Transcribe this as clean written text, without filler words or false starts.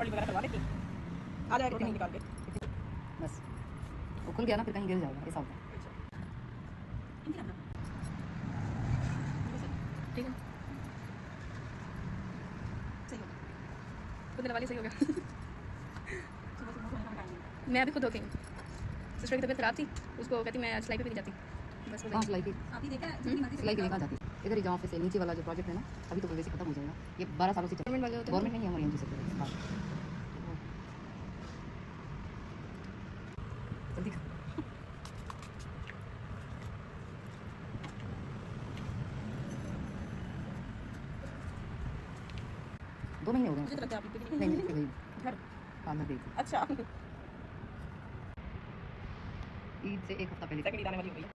Poly वगैरह करवा लेती आ जाएगा प्रोटीन निकाल के। बस वो खुल गया ना फिर कहीं गिर जाएगा, ऐसा होता है। ठीक है सही हो गया, खुद वाली सही हो गया। मैं अभी खुद हो गई हूँ। सिस्टर की तबीयत खराब थी, उसको कहती मैं सिलाई पे भी नहीं जाती, बस हाँ सिलाई की, आपने देखा सिलाई के लिए कहाँ जाती इधर ही जहाँ ऑफिस है नीचे वाला जो प्रोजेक्ट है ना, अभी तो वैसे खत्म हो जाएगा। ये 12 सालों से गवर्नमेंट वाले होते हैं गवर्नमेंट नहीं है हमारे यहाँ से जल्दी 2 महीने हो गए। मुझे तो लगता है आप नहीं नहीं गई घर हाँ मैं गई थी अच्छा ईद से 1 हफ्ता पहले। सेकंड ईद आने वाली हो गई है।